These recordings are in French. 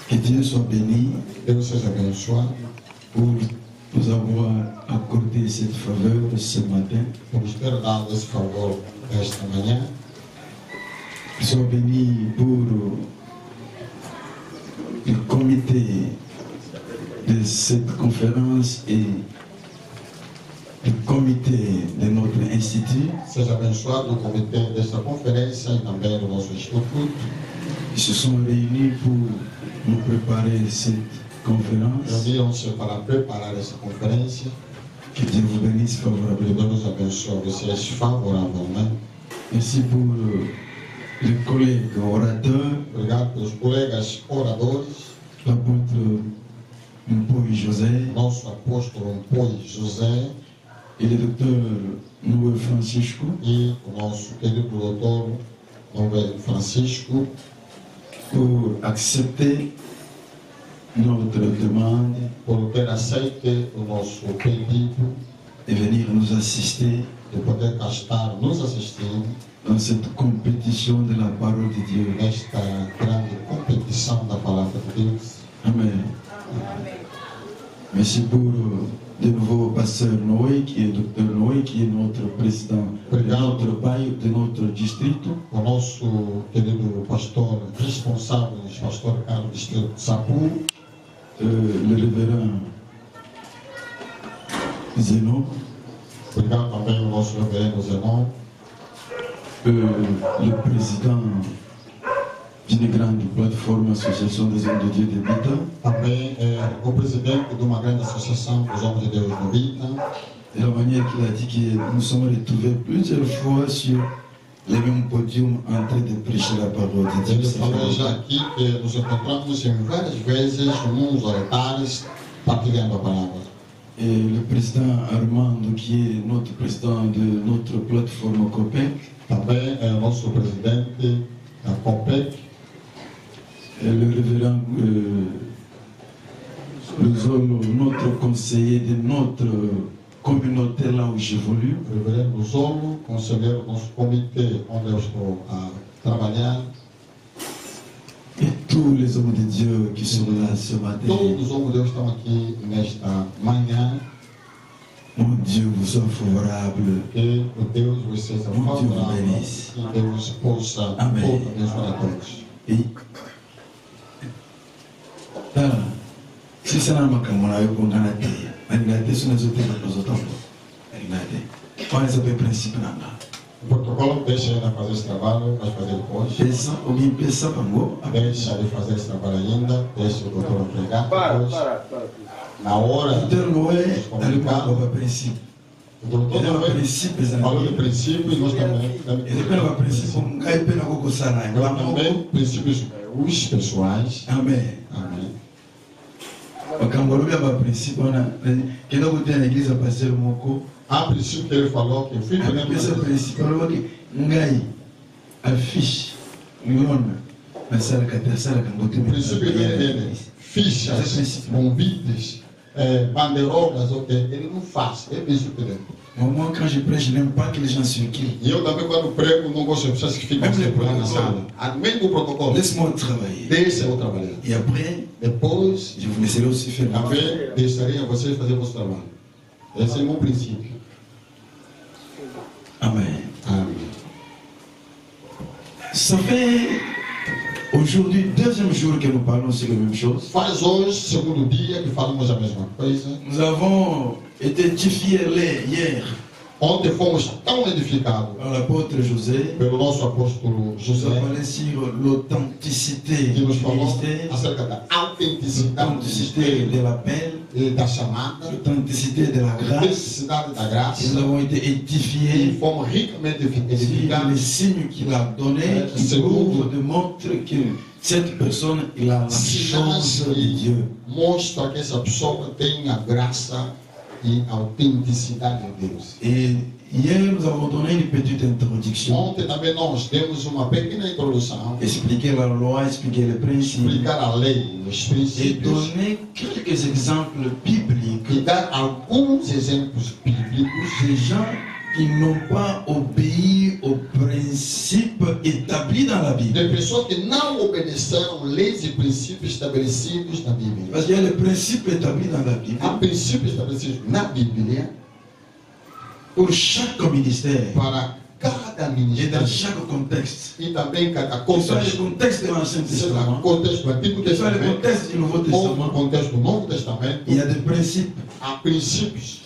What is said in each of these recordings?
Que Dieu soit béni. Deus seja abençoado pour nous avoir accordé cette faveur ce matin. por nos ter dado esse favor esta manhã. Sois béni pour le comité de cette conférence et le comité de notre institut. Seja abençoado o comitê desta conferência e também do nosso instituto. Ils se sont réunis pour nous préparer cette conférence. Reuniram-se para preparar essa conferência. Que Dieu vous bénisse Que favorablement. Deus abençoe vocês favoravelmente. Merci pour les collègues orateurs, Obrigado pelos colegas oradores. l'apôtre Mpoi José Nosso apóstolo Mpoi José et le docteur Noé Francisco, e o nosso querido doutor Noé Francisco pour accepter notre demande por ter aceite o nosso pedido et venir nous assister de poder cá estar nos assistindo dans cette compétition de la parole de Dieu. nesta grande competição da palavra de Deus. Amen. Merci pour de nouveau pasteur Noé, qui est docteur Noé, qui est notre président de notre bail, de notre district. O nosso querido pastor responsável, o pastor Carlos Distrito de Sapu, Le révérend Zénon, obrigado também ao nosso reverendo Zenon, le président d'une grande plateforme Association des hommes de Dieu de Bita, também o presidente de uma grande associação dos homens de Deus no Vita, de la manière qu'il a dit que nous sommes retrouvés plusieurs fois sur le même podium en train de prêcher la parole de Dieu. ele Ça fait falou já longtemps. aqui que nos encontramos em várias vezes nos altares partilhando a palavra. Et le président Armando, qui est notre président de notre plateforme COPEC, Também é o nosso presidente da COPEC, et le révérend Luzolo, notre conseiller de notre communauté là où j'évolue, o reverendo Zolo, conselheiro do nosso comitê onde eu estou a trabalhar, et tous les hommes de Dieu qui sont là ce matin. todos os homens de Deus estão aqui nesta manhã. Mon Dieu vous soit favorable. Que o Deus vos seja Muito favorável feliz. e Deus possa Amém. abençoar a todos. Et si c'est un makamona yo kongana te, manigate suna zote na zotambo. Manigate. Qual é o princípio nanga? O protocolo deixa ainda fazer esse trabalho, vai fazer depois. Pesa, ou bien pesa pango, Deixa de fazer esse trabalho ainda, deixa o doutor pregar depois. Na hora, Doutor Noé, ele comunicado, falou o princípio. o doutor Ele é o também princípio, falou de Zé. princípio e nós também Ele pega o princípio, ngai pena koko sana, Eu ngala também moko. princípios os pessoais. Amen. Amém. Bakangolo bya ba princípio na kenda kutia na igreja pastor moko. Há princípio que ele falou que eu fui Ele pensa o princípio, ele falou que ngai afiche, ngona, na sala kata sala kangote. o princípio dele, fichas, convites, bandeirolas, ele não faz, é princípio dele. Moi, quand je prêche, je n'aime pas que les gens circulent. E eu também, quando prego, não gosto de pessoas que ficam circulando na sala. Mesmo o protocolo. Laisse-moi travailler. Deixa eu trabalhar. Et après, Depois, je vous laisserai aussi faire mon travail. também deixaria vocês fazer o vosso trabalho. Esse é o meu princípio. Amen. Amém. Ça fait aujourd'hui, deuxième jour que nous parlons sur la même chose. Faz hoje, segundo dia, que falamos a mesma coisa. Nous avons été édifiés hier Ontem fomos tão edificados par l'apôtre José. pelo nosso apóstolo Nous José, avons parlé sur l'authenticité que du nos falou ministère, acerca da autenticidade do l'authenticité ministério de l'appel, e da chamada, l'authenticité de la a grâce. autenticidade da Et graça. nous avons été E édifiés fomos ricamente sur les edificados signes qu'il a donnés, qui C'est prouvent, bon. démontrent que cette personne, il a la chance de Dieu. mostra que essa pessoa tem a graça e a autenticidade de Deus. Et hier, nous avons donné une petite introduction, Ontem também nós demos uma pequena introdução, expliquer la loi, expliquer les principes, explicar a lei, os et princípios donner quelques exemples bibliques e dar alguns exemplos bíblicos de gens qui n'ont pas obéi aux principes établis dans la Bible. De pessoas que não obedeceram leis e princípios estabelecidos na Bíblia. Parce qu'il y a les principes établis dans la Bible Há princípios estabelecidos na Bíblia pour chaque ministère para cada et dans ministério chaque contexte. e também cada Que ce soit le contexto. contexte de l'Ancien Seja no Testament, contexto do Antigo que ce soit le Testamento contexte du Nouveau ou no Testament, contexto do Novo Testamento, il y a des principes. há princípios.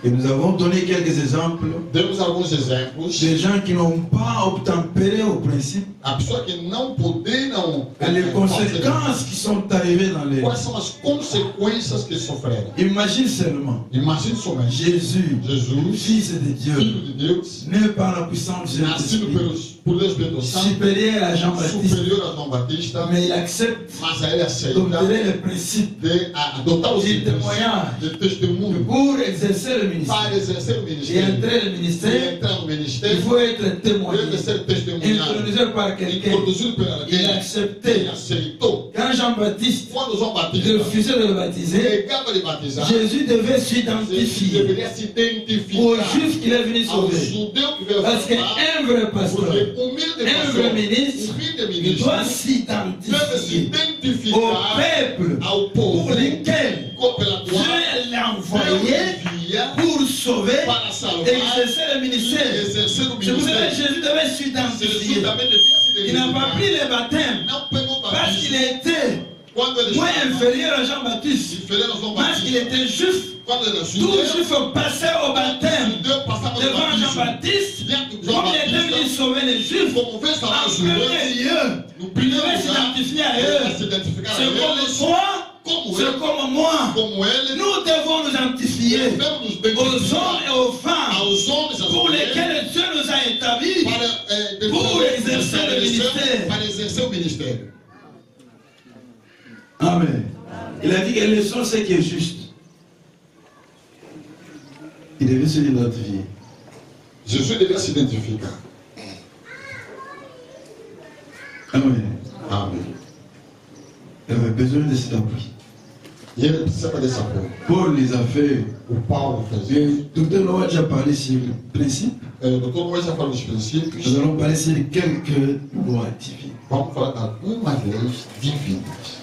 Et nous avons donné quelques exemples Temos alguns exemplos. de gens qui n'ont pas obtempéré aux principes A pessoa que não puderam et les fazer. conséquences qui sont arrivées dans les... Quais são as consequências que sofreram? Imagine seulement Imagine somente Jésus, Jesus, Fils de Dieu, Filho de Deus, né par la puissance de nascido Jésus, por Deus Espírito Santo, supérieur à Jean-Baptiste, superior a João Batista, mais il accepte mas aí ele aceita d'obtenir les principes de adotar os de princípios témoignage de testemunho pour exercer le ministère para exercer o et ministério. entrer le E ministère. entrar no Il ministério, faut être témoigné, deve ser testemunhado, intronisé par quelqu'un. introduzido por Il alguém, a ele accepté. aceitou. Quand Jean-Baptiste Quando João Batista refusait de le baptiser, negava de batizar, Jésus devait Jesus s'identifier deveria se aux identificar Juifs qu'il est venu ao sauver. judeu que veio Parce salvar, qu'un vrai pasteur, porque humilde un pastor, vrai ministre, humilde il ministro, doit deve se s'identifier au identificar peuple ao pour povo lesquels pela Dieu qual l'a Deus envoyé envia pour sauver para salvar et exercer le e ministère. exercer o C'est pour cela que ministério. Jésus devait Jesus s'identifier. também devia se Il n'a pas identificar. pris le baptême Não pegou parce qu'il batismo était quando ele moins estava inférieur à Jean-Baptiste. inferior a João Parce qu'il Batista. était juif. Quando ele era Tout judeu, juif passait au baptême judeu passava no devant batismo. Jean-Baptiste. Diante de João Comme il était venu Batista, sauver les juifs, como vez en salvar os premier judeus, lieu, no il primeiro devait lugar, s'identifier à ele vai eux. se identificar a C'est comme eles, toi, como c'est ele, comme moi. como ele, Nous devons nous identifier devemos nos aux hommes identificar et aux femmes aos homens, às pour mulheres, lesquels Dieu nous a établis. para, Pour exercer le ministère. para exercer o ministério. Amen. Il a dit que les sont ce qui est juste. Il devait se l'identifier. Jesus devia se identificar. Amen. Amém. Il avait besoin de cet appui. E ele precisava desse apoio. Paul les a fait. O Paulo fez isso. Le docteur Noah a déjà parlé sur le principe. O doutor Moisés já falou dos princípios. Nous allons parler sur quelques lois divines. Vamos falar de algumas leis divinas.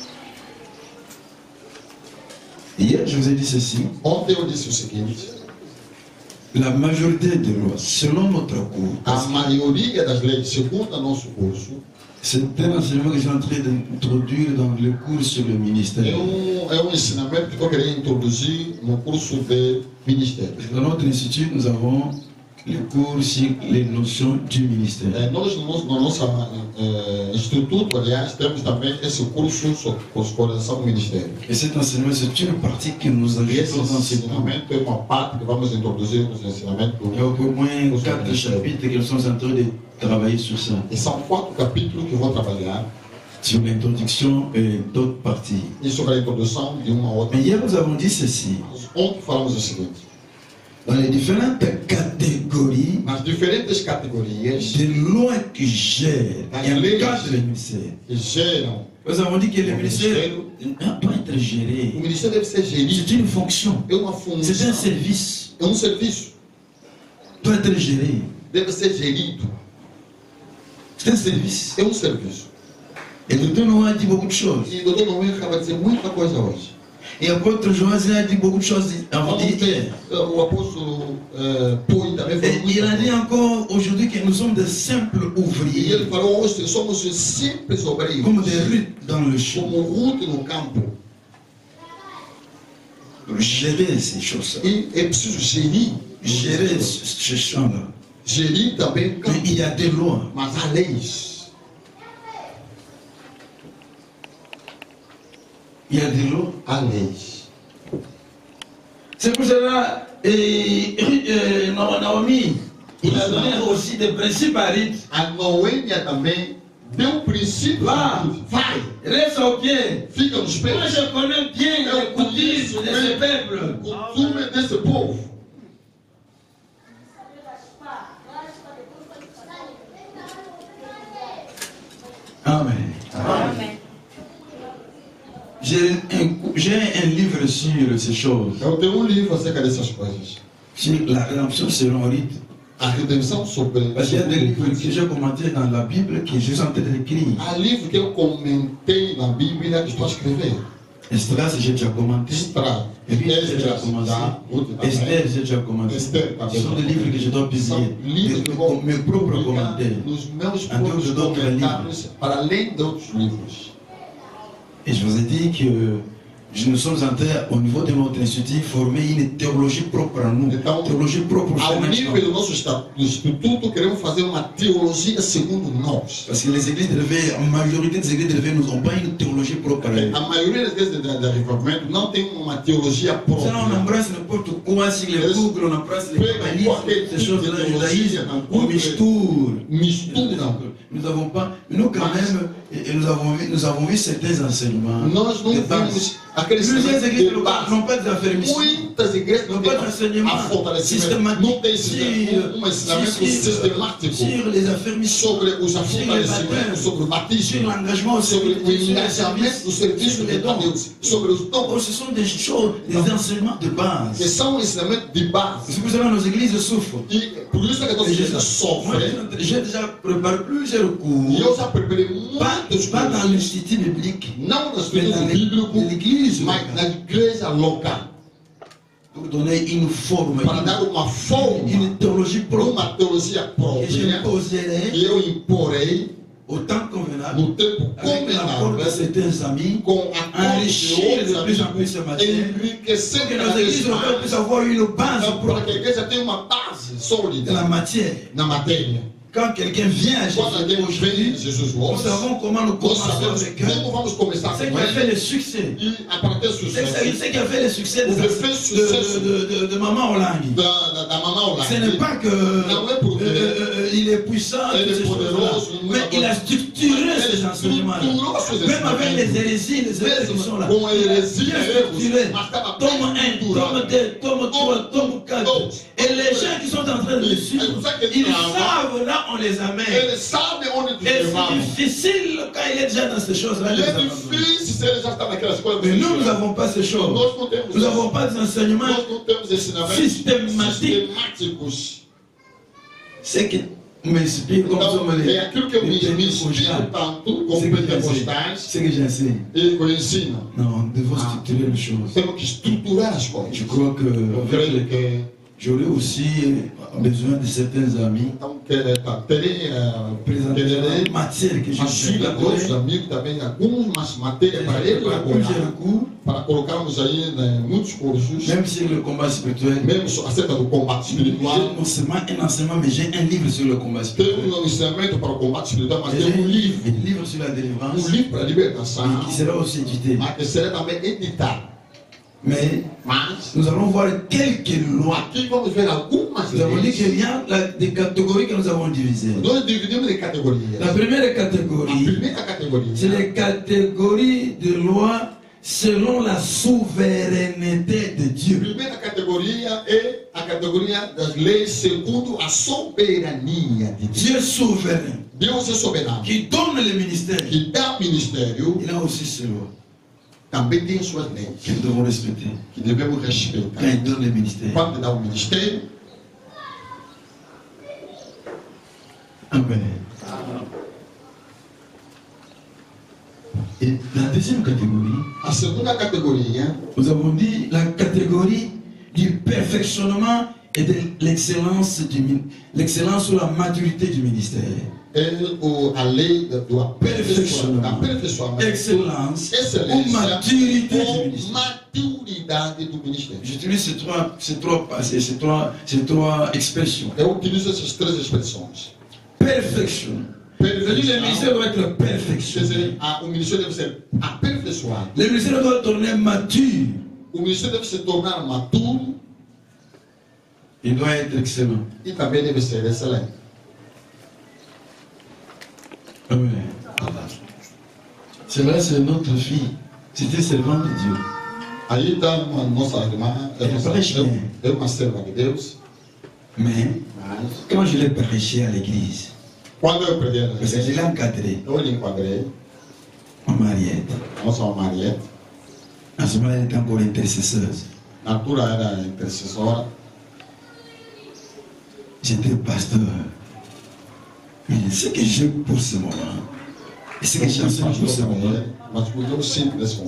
Hier, je vous ai dit ceci. Ontem eu disse o seguinte: La majorité des lois, selon notre cours, a maioria das leis, segundo o nosso curso, c'est un enseignement que je suis en train d'introduire dans le cours sur le ministère. é um ensinamento que eu queria introduzir no curso de ministério. Dans notre institut, nous avons le cours sur les notions du ministère. Nós, no nosso instituto, aliás, temos também esse curso sobre coordenação do ministério. Et cet enseignement, c'est une partie que nous E esse ajoutons dans ces cours. ensinamento é uma parte que vamos introduzir nos ensinamentos. Il y a au moins 4 chapitres que nous sommes en train de travailler sur ça. E são 4 capítulos que vou trabalhar. Sur l'introduction et d'autres parties. E sobre a introdução de uma outra. Mais hier, nous avons dit ceci. Ontem falamos o seguinte: Dans les différentes catégories nas diferentes categorias de lois qui gèrent et encadrent le ministère, que geram, nous avons dit que le o ministère ministério, doit être géré. o ministério deve ser gerido. C'est une fonction. É uma C'est un função. service. É um serviço. Doit être géré. Deve ser gerido. C'est un service. É um serviço. Et le docteur Noah a dit beaucoup de choses. E o doutor Noé acaba de dizer muita coisa hoje. Et l'apôtre Joël a dit beaucoup de choses avant Ontem, hier. o apóstolo Paul também Et falou il a muito. dit encore aujourd'hui que nous sommes de simples E ouvriers, ele falou hoje: somos simples obreiros, comme des rues dans le champ. como Ruth no campo. Gérer ces choses-là. E é preciso gerir. Gérer ce champ-là. Gerir também o Mais campo. il y a des lois. Mas há leis. Il y a des lois. Há leis. C'est pour cela, Naomi, il a donné aussi des principes à Ruth. A Noêmia também deu um princípio. Vá. Vai, Reste au pied. fica nos Moi, pés. je connais bien les coutumes de ce peuple. Costume desse povo. Amen. Amen. J'ai un livre sur ces choses. Eu tenho um livro acerca dessas coisas. sur la rédemption selon rite. A redenção sobre Parce qu'il y a des livres que j'ai commentés dans la Bible que je suis en train d'écrire. há livro que eu comentei na Bíblia que estou a escrever. Estras, j'ai déjà commenté. Estrada. Esther, j'ai déjà commencé. Esther, j'ai déjà commenté. Esther, Ce sont des livres que je dois publier. Mes propres commentaires. Nos meus En dehors próprios d'autres comentários, para além de outros livros. Et je vous ai dit que nous sommes en train, au niveau de notre institut, former une théologie propre à nous. Então, Théologie propre ao au nível do nosso instituto, queremos fazer uma teologia segundo nós. Parce que les églises élevées, la majorité des églises élevées n'ont pas une théologie propre à elles. A maioria das igrejas de avivamento não tem uma teologia Ça, on própria. embrasse n'importe quoi sur les Google, on embrasse les paganismes, ces choses-là, le judaïsme, on misture. Misturam. Nous n'avons pas, nous quand même, et nous avons vu certains enseignements. Nós não de base. vimos aqueles Plusieurs églises de base. n'ont pas d'affermissement. Muitas igrejas N'ont não pas têm d'enseignement a fortalecimento, systématique não tem ensinamento sistemático sur les affermissements, sobre os fortalecimentos, sobre o sur batismo, l'engagement au sobre o service, engajamento do serviço de Deus, sobre os Oh, dons, ce sont des choses, des enseignements de que base. são ensinamentos de base. C'est pour cela que nos églises souffrent. E por isso é que a nossa igreja Moi, sofre. j'ai déjà préparé plusieurs E cours, eu já preparei pas muitos dans cursos, l'institut biblique, não no mais estudo dans bíblico, l'église, mas na igreja local, pour donner une forme, para dar uma forma, une théologie propre uma teologia que própria, j'imposerai que eu imporei au temps convenable, no tempo avec l'apport de convenable, certains amis, com a enrichir de plus en plus ce matin, enriquecer pour que cada nos vez églises locales mais, puissent avoir une base para propre que a igreja tenha uma base de la sólida matière. na matéria. Quand quelqu'un vient à Quando alguém Jésus vem aujourd'hui, a Jesus nous hoje, savons comment nous nós commençons sabemos avec eux. como vamos começar C'est com qui a fait ele le succès. e a partir do C'est sucesso qui a fait le succès O que fez sucesso de Maman Hollande. da mamãe Ce n'est Hollande. pas que Não é porque il est puissant, ele toutes é ces choses-là, poderoso, mais il a structuré ces enseignements-là. Même avec les hérésies, les hérésies qui sont là. com a heresia, Bien erros, structuré. mas estava Tome bem 1, tome estruturado. 2, tome 3, tome 4. Et les gens qui sont en train de le suivre, ils savent là on les amène. Ele sabe onde te Et levamos. c'est difficile quand il est déjà dans ces choses-là. E é difícil se ele já está naquelas coisas. Mais nous n'avons pas ces choses. Nós não temos Nous n'avons pas des enseignements nós não temos ensinamentos systématiques. sistemáticos. C'est que m'inspire comme Então, sommes é aquilo que eu me inspiro pentecostais. tanto C'est como que j'enseigne. pentecostais C'est que j'enseigne. e que eu ensino. Non, nous devons structurer les choses. Temos que estruturar as coisas. Je crois que Eu creio que j'aurais aussi besoin de certains amis então, terei présenter la matière que je ajuda de outros vais amigos também, algumas matérias para ele plusieurs elaborar, cours, para colocarmos aí né, muitos cursos, même sur le combat spirituel. mesmo acerca do combate J'ai espiritual. non seulement un enseignement, mais j'ai un livre sur le combat spirituel. Temos um ensinamento para o combate espiritual, mas Et tem j'ai um livro, un livre sur la délivrance para a libertação, et qui sera aussi édité. mas que será também editado. Mais Mas nous allons voir quelques lois. aqui vamos ver algumas Nous avons dit leis. qu'il y a des catégories que nous avons divisées. Nós dividimos em categorias. La première A catégorie, primeira categoria c'est les catégories de lois selon la souveraineté de A Dieu. primeira categoria é a categoria das leis segundo a soberania de Deus. Dieu souverain, Deus é soberano, qui donne le ministère, que dá ministério, il a aussi ses lois também tem suas leis, que nous devons respecter. que devemos Quand respeitar. il donne le ministère. Quando dá o ministério, Amen. Et la deuxième catégorie, a segunda categoria nous avons dit la catégorie du perfectionnement et de l'excellence ou la maturité du ministère. é a lei do aperfeiçoamento, Excellence ou excelência maturité du ou ministère. maturidade do ministério. J'utilise ces trois expressions. Eu utilizo essas três expressões. Perfection. Le ministère doit être Quer perfectionné. dizer, o ministério deve ser aperfeiçoado. Le ministère doit tourner mature. O ministério deve se tornar maduro Il doit être excellent. e também deve ser excelente. Amen. C'est vrai, c'est notre fille. C'était servante de Dieu. Aí está uma nossa irmã, é uma serva de Deus, Mais mas quand je l'ai prêché à l'église, quando eu preguei na parce que je l'ai igreja, encadré eu lhe enquadrei, en Mariette. a nossa Mariette, En ce moment, elle était encore intercesseuse. na altura era intercessora, j'étais pasteur. Mais ce que j'ai pour ce moment, et ce que j'enseigne pour ce moment,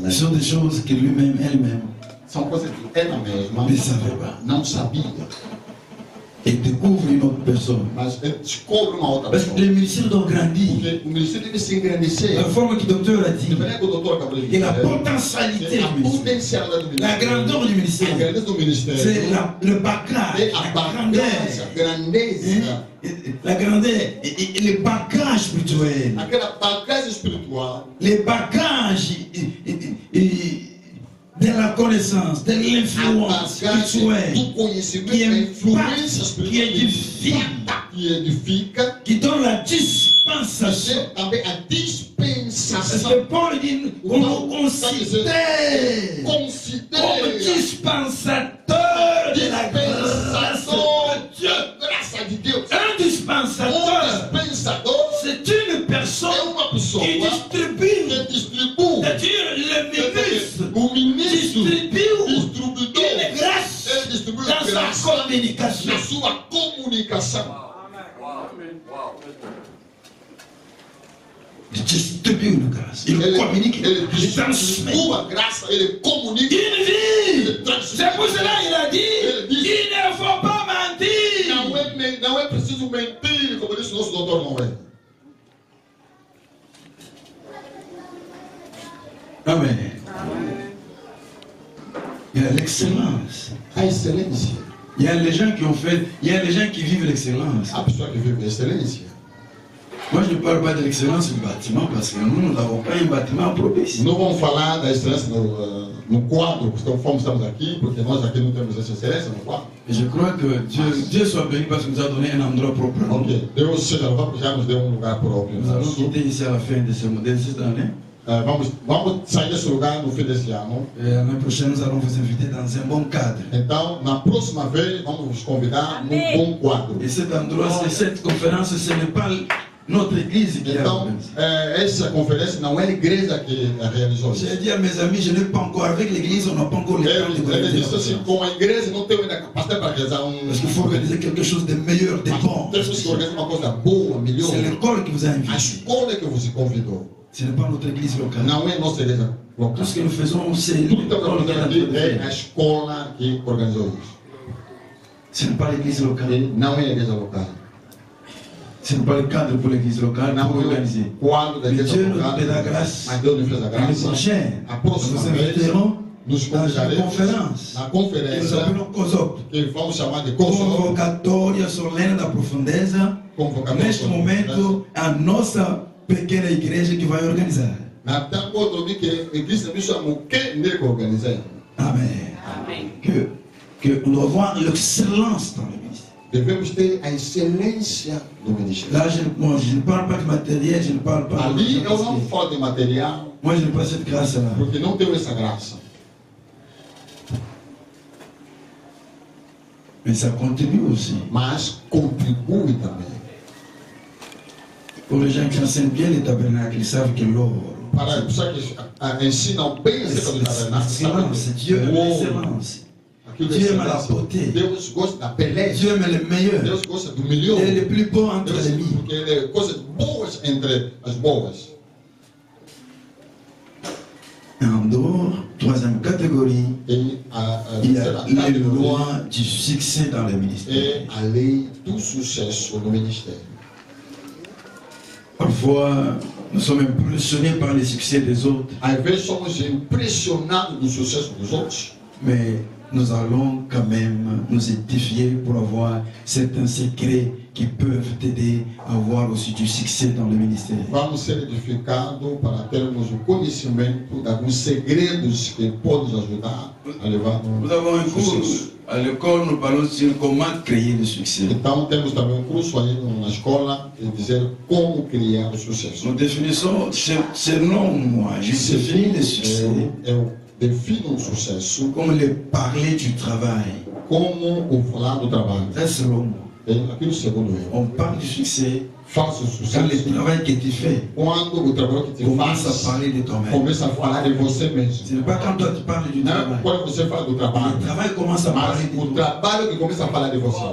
ce sont des choses que lui-même, elle-même, São coisas que ela mesma ne savait pas. não sabia, Et découvre une autre personne. mas ele descobre uma outra Parce que pessoa. les ministères ont grandi. Porque o ministério deve se engrandecer. La forme que le docteur a dit, Diferente do doutor acabou de et la dizer, potentialité a du ministère, potencialidade do la ministério, grandeur du a ministère, grandeza do ministério, c'est le bagage, é a la bagagem, a grandeza, la grandeur, et le bagage spirituel, aquela bagagem espiritual, les bagages de la connaissance, de a l'influence bagagem spirituelle, do conhecimento, que da impacte, influência qui édifie, espiritual, que edifica, qui donne la mas dispensation. é também a Parce dispensação. que Paul dit, on nous considère comme Considere dispensateur de la grâce de Dieu. graça de Deus. Un dispensateur, Dispensador c'est une personne é uma pessoa qui que distribue, distribui, c'est-à-dire le ministre o ministro distribue distribuidor, une grâce ele distribui dans sa graça communication. na sua comunicação. Il distribue une grâce, il communique, Ele il transmet distribui a graça, ele comunica, une vie. ele transmite. C'est pour cela qu'il a dit, il ne faut pas mentir. Não é preciso mentir, como disse o nosso doutor Noé. Amen. Il y a l'excellence. A excelência. Il y a les gens qui ont fait, il y a les gens qui vivent l'excellence. A pessoa que vive a excelência. Moi, je ne parle pas de l'excellence du bâtiment parce que nous n'avons pas un bâtiment propice. Não vamos falar da excelência no quadro, porque estamos aqui, porque nós aqui não temos essa excelência no quadro. Et je crois que Dieu soit béni parce qu'il nous a donné un endroit propre. Ok, Deus seja louvado porque já nos deu lugar próprio. Nous allons quitter ici à la fin de cette année. Vamos sair desse lugar no fim desse ano. Et l'année prochaine, nous allons vous inviter dans un bon cadre. Então, na próxima vez, vamos vos convidar num bom quadro. Et cet endroit, cette conférence, ce n'est pas notre église qui a Então, organisé. essa conferência não é a igreja que realizou isso. J'ai dit à mes amis, je n'ai pas encore, avec l'église, on n'a pas encore le temps de Ele organiser. disse assim, com a igreja não tem ainda capacidade para realizar Parce qu'il faut organiser quelque chose de meilleur, de bon. Temos que organizar uma coisa boa, melhor. C'est l'école qui vous a A invité. escola que você convidou. Ce n'est pas notre église locale. Não é nossa igreja Tout local. ce que nous faisons, c'est Tudo que estamos l'école qui est en fazendo train de aqui é a faire. escola que organizou isso. Ce n'est pas l'église locale. E não é a igreja local. Ce n'est pas le cadre pour l'église locale Não pour é organiser. o quadro da Mais igreja Dieu nous local. fait la grâce. Mas Deus nos fez a L'année graça. prochaine, A nous próxima vous vez, inviterons nos dans une convidaremos conférence na que nous conferência appelons COSOP. que vamos chamar de Convocatória. Convocatória solene da profundeza. Neste momento, a nossa pequena igreja que vai organizar. Na tanto outro dia que a igreja me chamou que nem que organizar. Amen. Que nous devons voir l'excellence dans le ministère. Devemos ter a excelência do ministério. Là, je ne parle pas de matériel, je ne parle pas Ali de... eu não falo de material, Moi, je n'ai pas cette grâce-là. porque não tenho essa graça. Mais ça contribue aussi. Mas contribui também. Pour les gens qui enseignent bien les tabernacles, ils savent que l'or, Para as pessoas que ensinam bem acerca do tabernáculo, l'excellence, Dieu aime l'excellence. aquilo Dieu é aime la excelência. beauté. Deus gosta da beleza. Dieu aime le meilleur. Deus gosta do melhor. Il est le plus beau entre Deus, les mille. porque ele é coisas boas entre as boas. En dehors, troisième catégorie, E il y terceira a les categoria lois du succès dans le ministère. é a lei do sucesso no ministério. Parfois, nous sommes impressionnés par les succès des autres, Às vezes somos impressionados do sucesso dos outros, mais nous allons quand même nous édifier pour avoir certains secrets qui peuvent t'aider à avoir aussi du succès dans le ministère. vamos ser edificados para termos o conhecimento de alguns segredos que podem nos ajudar a levar Nous avons un no cours sucesso. à l'école, nous parlons sur comment créer le succès. Então temos também um curso aí na escola de dizer como criar o sucesso. Nous définissons, selon moi, je définis le succès Eu defino o sucesso comme le parler du travail. como o falar do trabalho. Ça, selon moi. Aquilo segundo eu. On parle du succès Faça o quand le sucesso travail que tu fais quando o trabalho que te commence à faz parler de toi-même. começa a falar de você mesmo. Ce n'est pas quand toi tu parles du Não é travail. quando você fala do trabalho, Le travail commence à parler mas de o toi. trabalho que começa a falar de você.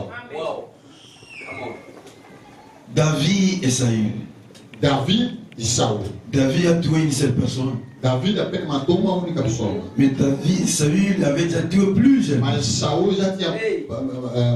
David et Saül. David e Saul. David a tué une seule personne. David apenas matou uma única pessoa. Mais David, Saül avait déjà tué plusieurs. Mas Saul já tinha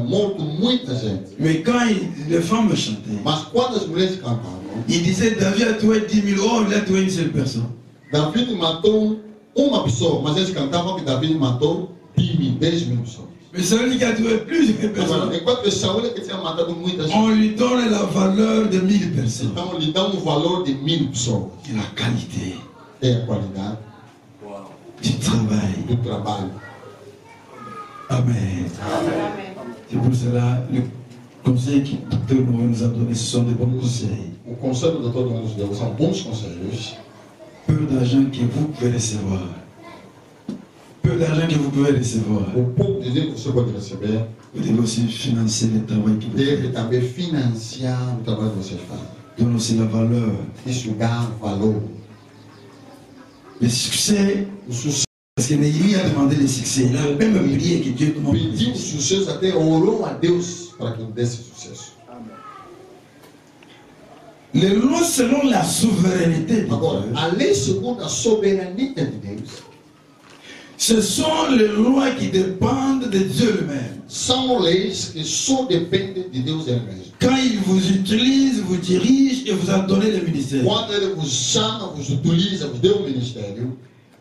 morto muita gente. Mais quand les femmes chantaient, Mas quando as mulheres cantavam, il disait David a tué 10 000 hommes, il a tué une seule personne. David matou uma pessoa, mas eles cantavam que David matou 10 mil pessoas. Mais Saül qui a tué plusieurs personnes, Enquanto que Saul que tinha matado muita gente, on lui donne la valeur de 1000 personnes. então lhe dá valor de 1000 pessoas. Et la qualité É a qualidade du travail. do trabalho. Amen. C'est pour cela le conseil que le docteur nous a donné, ce sont des bons conseils. O conselho do doutor nos deu são bons conselhos. Peu d'argent que vous pouvez recevoir. Peu d'argent que vous pouvez recevoir. O pouco de dinheiro que você pode receber Vous devez aussi financer le travail que vous deve faites. também financiar o trabalho que vocês fazem. Donne aussi la valeur. Isso dá valor. Le succès, O sucesso, parce que Néhémie a demandé le succès. Il a même prié que Dieu demande le pediu succès. sucesso, até orou a Deus para que ele desse sucesso. Les lois selon la souveraineté de Agora, Dieu, a lei segundo a soberania de Deus ce sont les lois qui dépendent de Dieu lui-même. são leis que só dependem de Deus ele mesmo. Quand il vous utilise, vous dirige et vous a donné le ministère, Quando ele vos chama, vos utiliza, vos deu o ministério,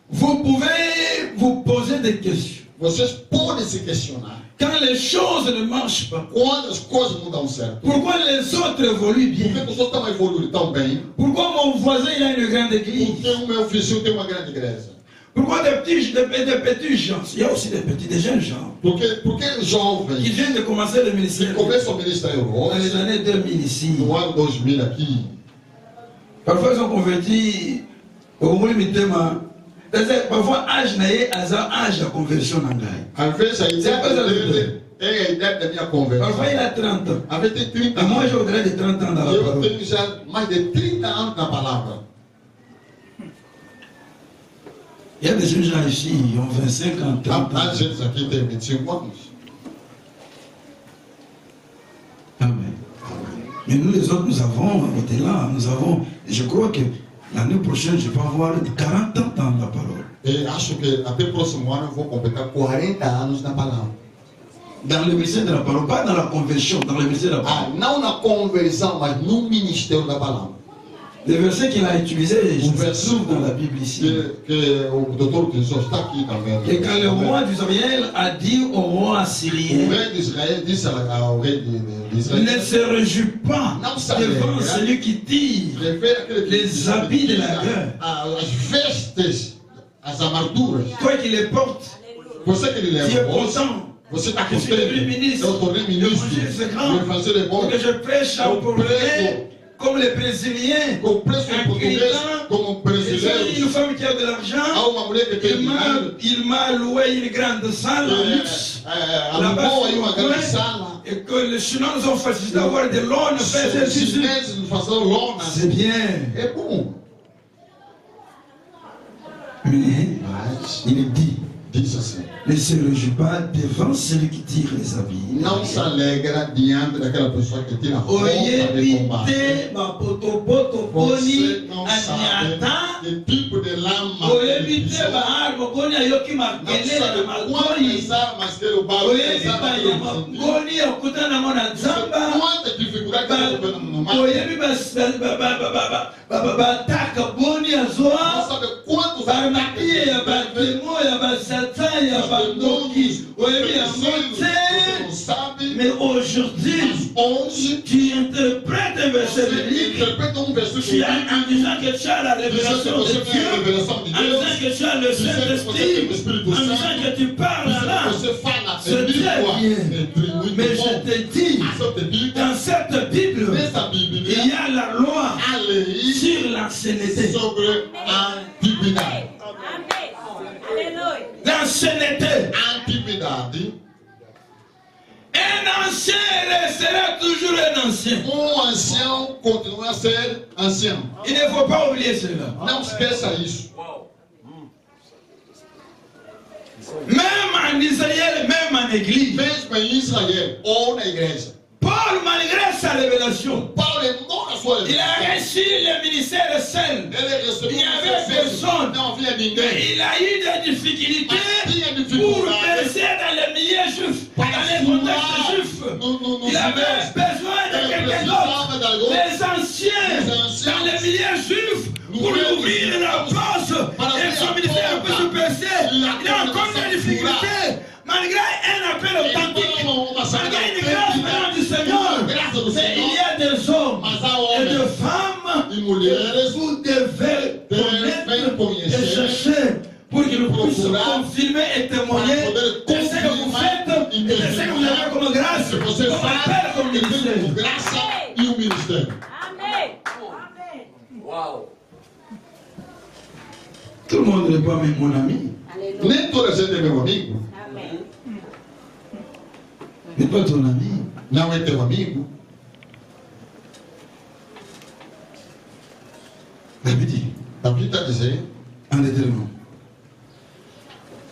vous pouvez vous poser des questions. vocês podem se questionar. Quand les choses ne marchent pas, Quando as coisas não dão certo, pourquoi les autres évoluent por que bien? as pessoas estão evoluindo tão bem? Pourquoi mon voisin il a une grande Porque église? o meu vizinho tem uma grande igreja. Pourquoi des petits gens? Il y a aussi des jeunes gens Porque qui jovens viennent de commencer le que ministère começam o ministério dans les hoje, années 2000 ici. no ano 2000 aqui, Parfois ils sont convertis au moins parfois âge naé âge de conversion nangai. às vezes a idade dele é a idade da minha conversa. Parfois il a 30 ans. Às vezes tem 30 Et moi anos. j'ai au-delà de 30 ans dans la Eu parole. tenho já mais de 30 anos na palavra. Il y a des jeunes gens ici, ils ont 25 ans, 30 Há ans. gente aqui que tem 25 anos. Amen. Mais nous les autres, nous avons, au-delà, nous avons, je crois que l'année prochaine, je vais avoir 40 ans dans la parole. E acho que até o próximo ano eu vou completar 40 anos na palavra. Dans le ministère de la parole, pas dans la conversion, dans le ministère de la parole. Não na conversão, mas no ministério da palavra. Le verset qu'il a utilisé, je se trouve dans la Bible ici. Que o doutor Jesus está aqui também. Que quand le roi d'Israël a dit au roi O assyrien, rei de Israel disse ao rei de Israel: ne se réjouis pas devant celui qui tire les habits de la guerre. As vestes, as armaduras. Toi qui les portes, Você que ele tu es leva hoje, content. você está Je suis devenu contente. ministre. Eu tornei ministro. Le projet, c'est grand. Eu vou fazer bom. Pour que je prêche en portugais, comme les Brésiliens, Eu preço em en português gritant. como Et j'ai brasileiro. une femme qui a de l'argent. Há uma mulher que tem dinheiro. Il m'a loué une grande salle en luxe. Alugou aí uma grande sala. Et que les Chinois nous ont facilité d'avoir des loans, faire Os des chineses nos fazendo lona. C'est bien. É bom. Mais Mas il dit, diz assim: ne se réjouis pas devant celui qui tire les habits. não se alegra diante daquela pessoa que tira a roupa de combate. Oyebite bapotopoto boni Você não sabe anyata. que tipo de lama. Oyebite baharbo boni ayoki Não makelele sabe quantas magoni. armas que o barulho Oyebi bayama boni okutana mona nzamba. quanta dificuldade que ele tem no mar. Oyebi bataka boni Não azoa. sabe quantos Barmakie ya batemo ya basatan ya bandoki. Oyebi ya não mote. sabe. Mais aujourd'hui, Hoje, tu interprètes un verset você biblique. interpreta versículo Tu as, en bíblico, disant que tu as la dizendo que révélation você de tem a Dieu, revelação de en Deus, disant que tu as le dizendo que você tem o Saint-Esprit, Espírito en Santo, disant que tu parles dizendo là. que você fala C'est em língua, très bien. entre muito Mais bom. je te dis, Mas eu te digo, dans cette Bible, nessa il Bíblia, y a la loi há lei sur l'ancienneté. sobre a antiguidade. L'ancienneté. A antiguidade, Un ancien restera toujours un ancien. ancião continua a ser ancião. Il ne faut pas oublier cela. Não esqueça isso. Même en Israël, même en église. Mesmo em Israel ou na igreja. Paul Paul, malgré sa révélation, Paolo è mort a sua il a reçu le ministère seul. Il n'y avait personne. Il a eu des difficultés pour percer dans les milieux juifs, dans les contextes juifs. Il avait besoin de quelqu'un d'autre, les anciens dans les milieux juifs, pour lui ouvrir la place et son ministère peut se percer. Il a encore des difficultés. Malgré un appel authentique, malgré une grâce venant du Seigneur, mais il y a des hommes et des femmes que vous devez connaître et chercher pour qu'ils puissent confirmer et témoigner de ce que vous faites et de ce que vous avez comme grâce, comme appel, comme ministère. Amen. Wow. Tout le monde n'est pas mon ami. Nem toda gente é meu amigo. N'est pas ton ami. Não é teu amigo. David dit, Davi está dizendo, en éternel,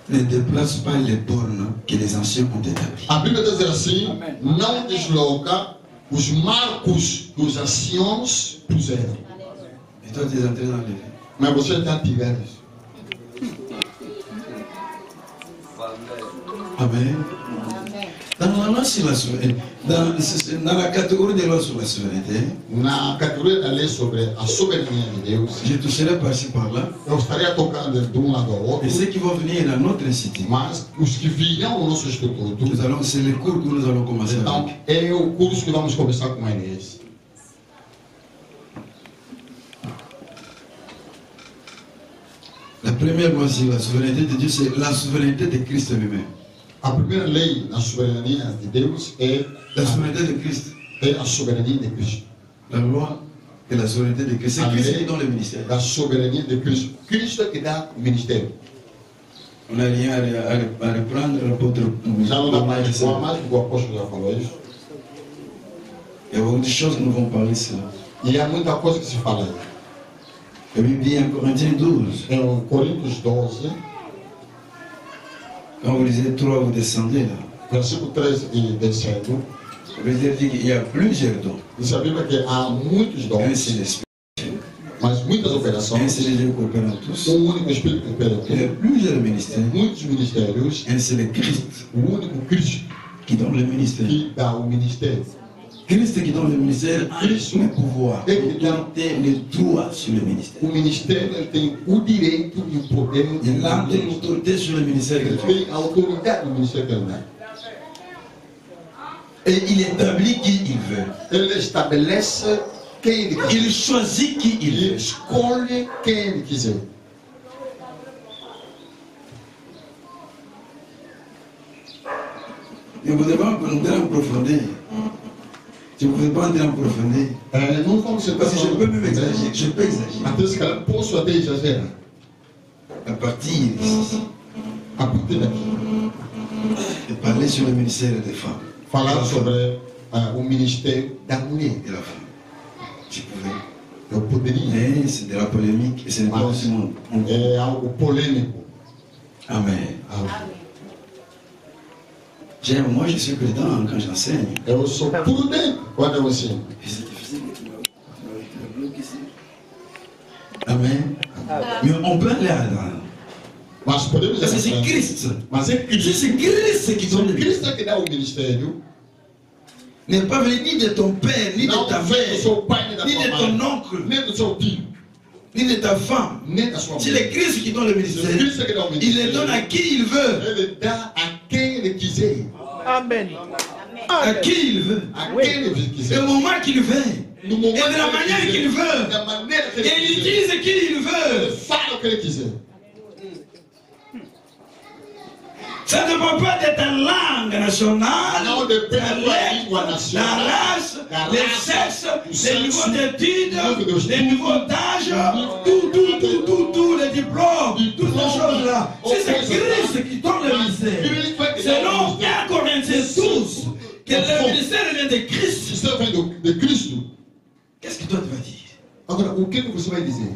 ne déplace pas les bornes que les anciens ont établies. a Bíblia está dizendo assim, não desloca os marcos que os anciãos puseram. Et toi, tu es entré dans les vies. Mas você está tirando isso. Amen. Dans la loi sur la souveraineté, dans la catégorie des lois sur la souveraineté, Na categoria da lei sobre a soberania de Deus, je toucherai par-ci par-là. eu estaria tocando de um lado ao outro, Et ceux qui vont venir à notre institut, mas os que virão no nosso instituto, c'est le cours que nous allons commencer então avec. é o curso que vamos começar com eles. La première loi sur la souveraineté de Dieu, c'est la souveraineté de Christ lui-même. A primeira lei na soberania de Deus é La souveraineté de Christ. a soberania de Cristo. La loi de la souveraineté de Christ. C'est Christ qui donne le ministère. Da soberania de Cristo. Cristo é que dá o ministério. On n'a rien à reprendre, l'apôtre. Já não dá mais falar mais, porque o apóstolo já falou isso. Il y a beaucoup de choses que nous vont parler cela. E há muita coisa que se fala aí. La Bible dit en Corinthiens 12, Em Coríntios 12, quand vous lisez 3, vous descendez là. versículo 13 e descendo, La Bible dit qu'il y a plusieurs dons. diz a Bíblia que há muitos Un dons, c'est l'Esprit, mas muitas un operações. c'est les Dieu coopérant tous. Único Espírito que opera Il y a tudo, plusieurs ministères. muitos ministérios, Un c'est le Christ o único Cristo qui donne le ministère. que dá o ministério. Christ qui donne le ministère a le pouvoir, Et qui l'autorité, le droit sur le ministère. O ministério ele tem o direito e o poder Il a l'autorité sur le ministère de ele Dieu. tem a autoridade do ministério que ele dá. Et il établit qui il veut. Ele estabelece quem ele quiser. Il choisit qui il Ele veut. escolhe quem ele quiser. Et vous devez entrer en profondeur. Je ne pouvais pas entrer en profondeur. Não vamos ser Parce que je peux même exagérer. Je peux exagérer. Até se calhar posso até exagerar. À partir d'ici, A partir daqui. de parler sur le ministère des femmes. Falar sobre o ministério da mulher. Et la femme. Je pouvais. Eu poderia. Mais c'est de la polémique et ce n'est pas aussi mon. É algo polêmico. Amen. Algo. Moi, je suis prudent quand j'enseigne. Eu sou prudente quando eu ensino. Et c'est difficile que tu me bloques ici. Amen. Mais on peut aller à là. Mas podemos Parce que c'est entrar. Christ. Mas é Si Cristo. c'est Christ qui donne le ministère. Cristo que dá o ministério. N'est pas venu ni de ton père, ni de Não ta vem do mère, seu pai, nem da ni sua de ton mãe, oncle, nem do seu tio, ni de ta femme. nem da sua C'est mãe. le Christ qui donne le ministère. C'est Cristo que dá o Il le donne ministério. à qui il veut. Ele dá a quem ele quiser. Amen. À qui il veut. A quem ele Le quiser. moment qu'il veut. No momento Et de la que ele manière quiser. qu'il veut. Da maneira que Et ele il quiser. utilise qui il Ele veut. fala o que ele quiser. Ça ne dépend pas de ta langue nationale, Não depende la da tua língua nacional, la race, da le raça, sexe, o le sexo, niveau d'études, o nível de estudo, le niveau d'âge, tout, les diplômes, toutes ces choses-là. C'est Christ qui donne le ministère. Selon 1 Corinthiens 12, que le ministère vient de Christ. Se você vem de Cristo, Qu'est-ce que toi tu vas dire? agora o que você vai dizer?